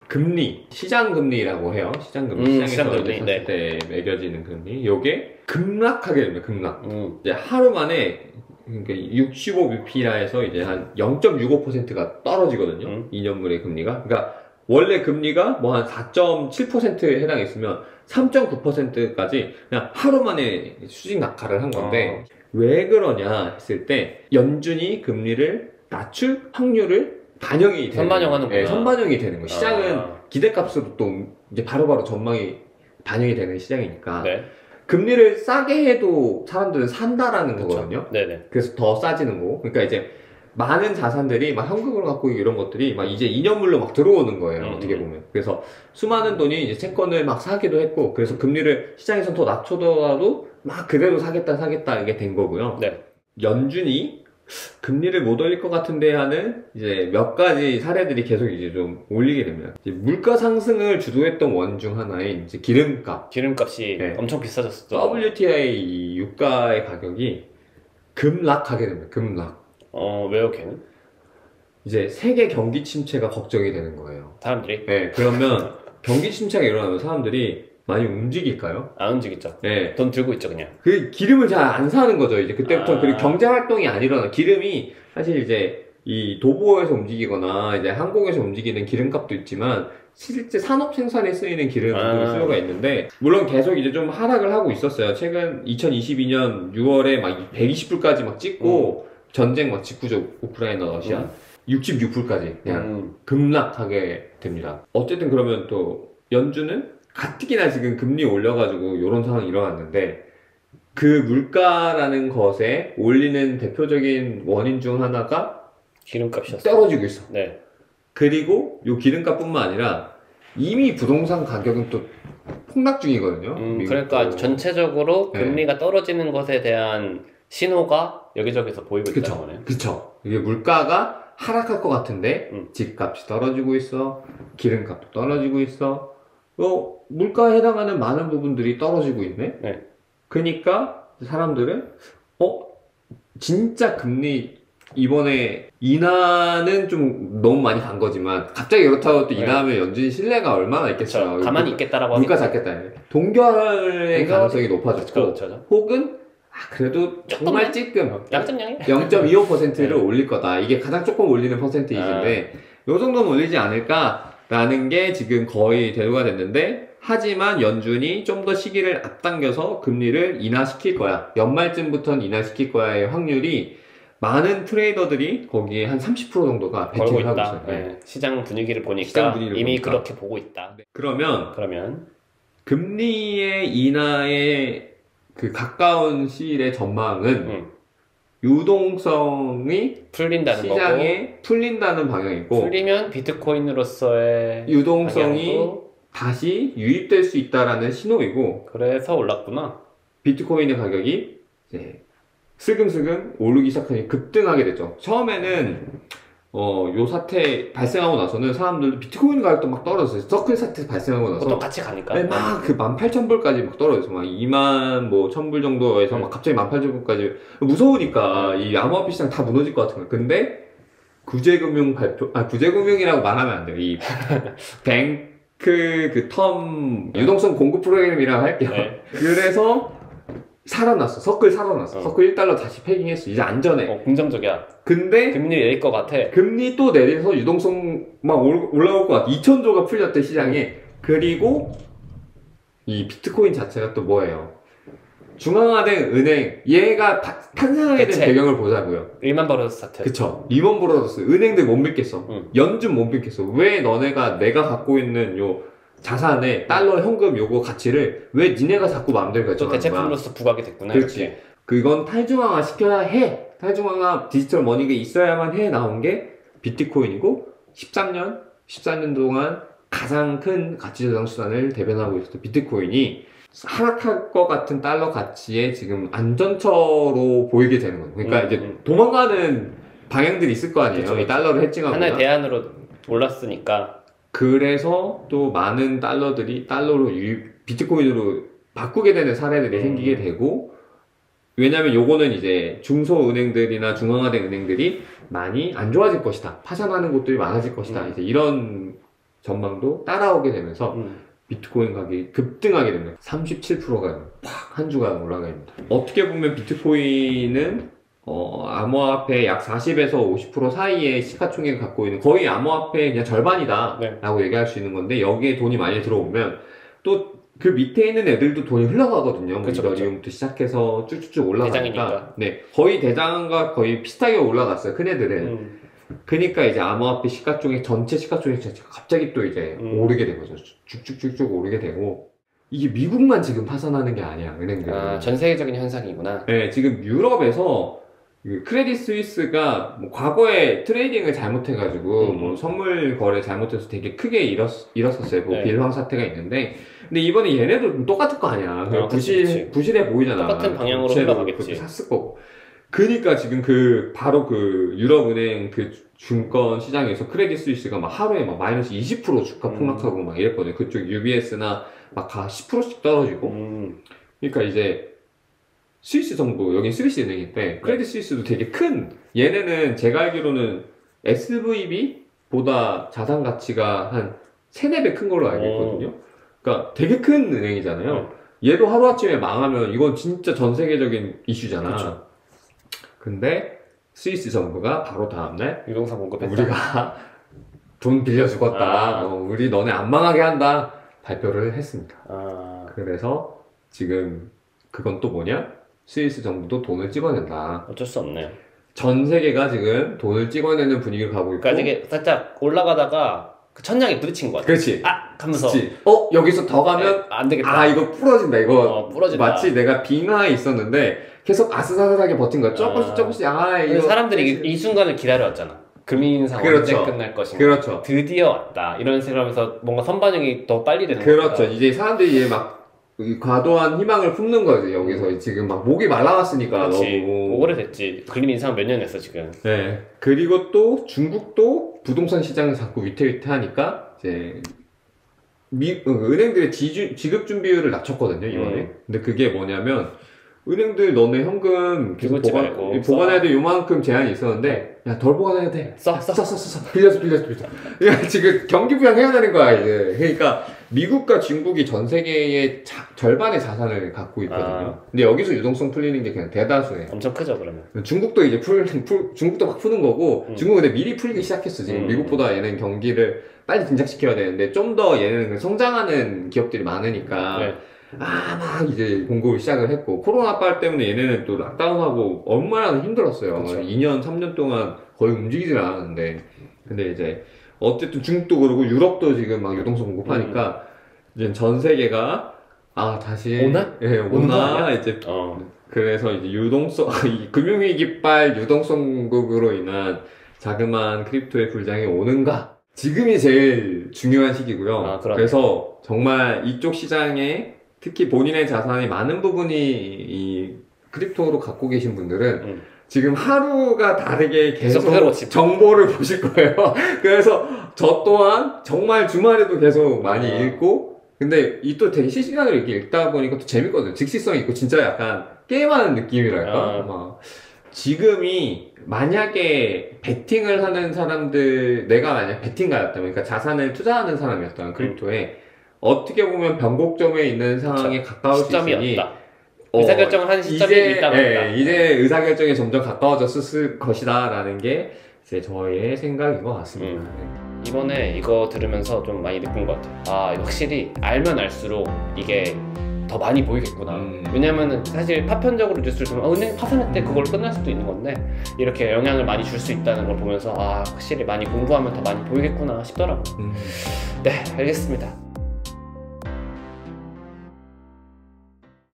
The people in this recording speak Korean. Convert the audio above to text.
금리, 시장 금리라고 해요. 시장 금리, 시장에서 시장 금리, 이제 샀을 네. 때 매겨지는 금리. 요게 급락하게 됩니다. 급락. 이제 하루 만에 그러니까 65bp라 해서 이제 한 0.65%가 떨어지거든요. 2년물의 금리가. 그러니까 원래 금리가 뭐 한 4.7%에 해당했으면 3.9%까지 그냥 하루 만에 수직 낙하를 한 건데 왜 그러냐 했을 때 연준이 금리를 낮출 확률을 반영이 되는 선반영하는구나. 네, 선반영이 되는 거예요. 시장은 기대값으로 또 이제 바로바로 전망이 반영이 되는 시장이니까 네. 금리를 싸게 해도 사람들은 산다라는 그쵸. 거거든요. 네네. 그래서 더 싸지는 거고. 그러니까 이제 많은 자산들이 막 현금을 갖고 있고 이런 것들이 막 이제 2년물로 막 들어오는 거예요. 어떻게 보면. 그래서 수많은 돈이 이제 채권을 막 사기도 했고, 그래서 금리를 시장에서 더 낮춰더라도 막 그대로 사겠다 이게 된 거고요. 네. 연준이 금리를 못 올릴 것 같은데 하는 이제 몇 가지 사례들이 계속 이제 좀 올리게 됩니다. 이제 물가 상승을 주도했던 원 중 하나인 이제 기름값. 기름값이 네. 엄청 비싸졌었죠. WTI 이 유가의 가격이 급락하게 됩니다. 급락. 왜요, 걔는? 이제 세계 경기 침체가 걱정이 되는 거예요. 사람들이? 네, 그러면 경기 침체가 일어나면 사람들이 많이 움직일까요? 안 움직이죠. 네. 돈 들고 있죠, 그냥. 그 기름을 잘 안 사는 거죠. 이제 그때부터 그리고 경제 활동이 안 일어나. 기름이 사실 이제 이 도보에서 움직이거나 이제 항공에서 움직이는 기름값도 있지만 실제 산업 생산에 쓰이는 기름도 수요가 있는데 물론 계속 이제 좀 하락을 하고 있었어요. 최근 2022년 6월에 막 120불까지 막 찍고 전쟁 막 직후죠. 우크라이나 러시아 66불까지 그냥 급락하게 됩니다. 어쨌든 그러면 또 연준은 가뜩이나 지금 금리 올려가지고 이런 상황이 일어났는데 그 물가라는 것에 올리는 대표적인 원인 중 하나가 기름값이었어요. 떨어지고 있어. 네. 그리고 이 기름값뿐만 아니라 이미 부동산 가격은 또 폭락 중이거든요. 그러니까 전체적으로 네. 금리가 떨어지는 것에 대한 신호가 여기저기서 보이고 있다는 거네요. 그쵸. 이게 물가가 하락할 것 같은데 집값이 떨어지고 있어. 기름값도 떨어지고 있어. 물가에 해당하는 많은 부분들이 떨어지고 있네. 네. 그러니까 사람들은 진짜 금리 이번에 인하는 좀 너무 많이 간 거지만 갑자기 그렇다고 또 인하하면 연준이 신뢰가 얼마나 있겠어요. 가만히 있겠다라고 물가 잡겠다. 동결의 가능성이 높아졌고 그렇죠. 혹은 그래도 정말 찔끔 약점량이 0.25%를 올릴 거다. 이게 가장 조금 올리는 퍼센테이지인데 요 정도는 올리지 않을까라는 게 지금 거의 대두가 됐는데 하지만 연준이 좀 더 시기를 앞당겨서 금리를 인하시킬 거야. 연말쯤부터는 인하시킬 거야의 확률이 많은 트레이더들이 거기에 한 30% 정도가 베팅을 하고 있어요. 네. 시장 분위기를 보니까 이미 그렇게 보고 있다. 네. 그러면 금리의 인하의 그 가까운 시일의 전망은 유동성이 풀린다는 시장에 거고 풀린다는 방향이고 풀리면 비트코인으로서의 유동성이 방향도 다시 유입될 수 있다라는 신호이고 그래서 올랐구나. 비트코인의 가격이 이제 슬금슬금 오르기 시작하니 급등하게 됐죠. 처음에는 요 사태 발생하고 나서는 사람들도 비트코인 가격도 막 떨어졌어요. 서클 사태 발생하고 나서 그것도 같이 가니까 네, 막 그 18,000불까지 막 떨어졌어. 막 2만 뭐 1,000불 정도에서 막 갑자기 18,000불까지 무서우니까 이 암호화폐 시장 다 무너질 것 같은 거야. 근데 구제금융 발표 구제금융이라고 말하면 안 돼요. 이 뱅크 그 텀 유동성 공급 프로그램이라고 할게요. 네. 그래서 살아났어. 서클 살아났어. 서클 1달러 다시 패깅했어. 이제 안전해. 긍정적이야. 근데 금리 내릴 것 같아. 금리 또 내려서 유동성 막 올라올 것 같아. 2,000조가 풀렸대 시장에. 그리고 이 비트코인 자체가 또 뭐예요? 중앙화된 은행 얘가 탄생하게 된 배경을 보자고요. 리만 브라더스 사태. 그쵸. 리먼 브라더스 은행들 못 믿겠어. 연준 못 믿겠어. 왜 너네가 내가 갖고 있는 요 자산에 달러 현금 요거 가치를 왜 니네가 자꾸 마음대로 결정하는 거야? 대체품으로서 부각이 됐구나. 그렇지. 그건 탈중앙화 시켜야 해. 탈중앙화 디지털 머니가 있어야만 해 나온 게 비트코인이고 14년 동안 가장 큰 가치 저장 수단을 대변하고 있었던 비트코인이 하락할 것 같은 달러 가치에 지금 안전처로 보이게 되는 거예요. 그러니까 이제 도망가는 방향들이 있을 거 아니에요. 그쵸. 이 달러를 해칭하거나. 하나의 대안으로 올랐으니까. 그래서 또 많은 달러들이 비트코인으로 바꾸게 되는 사례들이 생기게 되고 왜냐면 요거는 이제 중소은행들이나 중앙화된 은행들이 많이 안 좋아질 것이다. 파산하는 곳들이 많아질 것이다. 이제 이런 전망도 따라오게 되면서 비트코인 가격이 급등하게 됩니다. 37%가 팍 한 주간 올라가 됩니다. 어떻게 보면 비트코인은 암호화폐 약 40에서 50% 사이의 시가총액을 갖고 있는 거의 암호화폐의 그냥 절반이다 네. 라고 얘기할 수 있는 건데 여기에 돈이 많이 들어오면 또 그 밑에 있는 애들도 돈이 흘러가거든요. 그쵸, 이더리움부터 시작해서 쭉쭉쭉 올라가니까 대장이니까. 네, 거의 대장과 거의 비슷하게 올라갔어요. 큰 애들은. 그러니까 이제 암호화폐 시가총액 전체 시가총액 자체가 갑자기 또 이제 오르게 된 거죠. 쭉쭉쭉쭉 오르게 되고 이게 미국만 지금 파산하는 게 아니야, 은행들. 아, 전 세계적인 현상이구나. 네, 지금 유럽에서 그 크레딧 스위스가 뭐 과거에 트레이딩을 잘못해가지고 뭐 선물 거래 잘못해서 되게 크게 잃었었어요. 뭐 네. 빌황 사태가 있는데 근데 이번에 얘네도 똑같을 거 아니야. 그치. 부실해 보이잖아. 똑같은 방향으로 부채도 흘러가겠지. 그렇게 샀을 거고. 그니까 지금 바로 그 유럽은행 그 증권 시장에서 크레딧 스위스가 막 하루에 막 마이너스 20% 주가 폭락하고 막 이랬거든요. 그쪽 UBS나 막 10%씩 떨어지고. 그러니까 이제 스위스 정부, 여기 스위스 은행인데 크레딧 스위스도 되게 큰, 얘네는 제가 알기로는 SVB보다 자산 가치가 한 3-4배 큰 걸로 알고 있거든요. 그러니까 되게 큰 은행이잖아요. 얘도 하루아침에 망하면 이건 진짜 전 세계적인 이슈잖아. 그쵸. 근데 스위스 정부가 바로 다음날 유동성 공급했다. 우리가 돈 빌려 죽었다. 우리 너네 안 망하게 한다. 발표를 했습니다. 그래서 지금 그건 또 뭐냐? 스위스 정부도 돈을 찍어낸다. 어쩔 수 없네요. 전 세계가 지금 돈을 찍어내는 분위기를 가고 있고. 그러니까 이게 살짝 올라가다가 그 천장에 부딪힌 것 같아. 그렇지. 하면서. 그렇지. 여기서 더 가면 안 되겠다. 이거 부러진다. 이거 부러진다. 마치 내가 빙하에 있었는데 계속 아슬아슬하게 버틴 거야. 조금씩 이거 사람들이 이 순간을 기다려왔잖아. 금융인상 언제 끝날 것인가. 그렇죠. 드디어 왔다. 이런 식으로 하면서 뭔가 선반영이 더 빨리 되는 그렇죠. 거죠. 이제 사람들이 이제 막 과도한 희망을 품는 거지. 여기서 지금 막 목이 말라왔으니까. 그렇지. 너무 오래됐지. 금융 인상 몇 년 했어 지금. 네. 그리고 또 중국도 부동산 시장을 자꾸 위태위태하니까 이제 은행들의 지급 준비율을 낮췄거든요 이번에. 근데 그게 뭐냐면 은행들 너네 현금 계속 보관해야 돼 요만큼 제한이 있었는데 야 덜 보관해야 돼. 써. 빌려서. 야 지금 경기 부양해야 되는 거야 이제. 그러니까 미국과 중국이 전 세계의 절반의 자산을 갖고 있거든요. 근데 여기서 유동성 풀리는 게 그냥 대다수예요. 엄청 크죠 그러면. 중국도 이제 중국도 막 푸는 거고 중국은 근데 미리 풀기 시작했어 지금. 미국보다 얘는 경기를 빨리 진작시켜야 되는데 좀 더 얘는 성장하는 기업들이 많으니까 네. 막 이제 공급을 시작을 했고 코로나 빨 때문에 얘네는 또 락다운하고 얼마나 힘들었어요. 그쵸. 2년 3년 동안 거의 움직이질 않았는데 근데 이제 어쨌든 중국도 그러고 유럽도 지금 막 유동성 공급하니까 이제 전 세계가 다시 오나? 예, 오는 거 오나 아니야? 이제 그래서 이제 이 금융위기빨 유동성 공급으로 인한 자그마한 크립토의 불장이 오는가? 지금이 제일 중요한 시기고요. 그래서 정말 이쪽 시장에 특히 본인의 자산의 많은 부분이 이 크립토로 갖고 계신 분들은 지금 하루가 다르게 계속 정보를 보실 거예요. 그래서 저 또한 정말 주말에도 계속 많이 읽고 근데 이 또 되게 실시간으로 이렇게 읽다 보니까 또 재밌거든요. 즉시성이 있고 진짜 약간 게임하는 느낌이랄까? 막 지금이 만약에 베팅을 하는 사람들 내가 만약 베팅가였다면 그러니까 자산을 투자하는 사람이었다면 크립토에 어떻게 보면 변곡점에 있는 상황에 가까울 수 있으니 의사결정을 하는 시점이 있다 맞다. 이제 의사결정에 점점 가까워졌을 것이다 라는 게 이제 저의 생각인 것 같습니다. 이번에 이거 들으면서 좀 많이 느낀 것 같아요. 확실히 알면 알수록 이게 더 많이 보이겠구나. 왜냐면은 사실 파편적으로 뉴스를 보면 은행 파산했대 그걸 끝날 수도 있는 건데 이렇게 영향을 많이 줄 수 있다는 걸 보면서 확실히 많이 공부하면 더 많이 보이겠구나 싶더라고요. 네, 알겠습니다.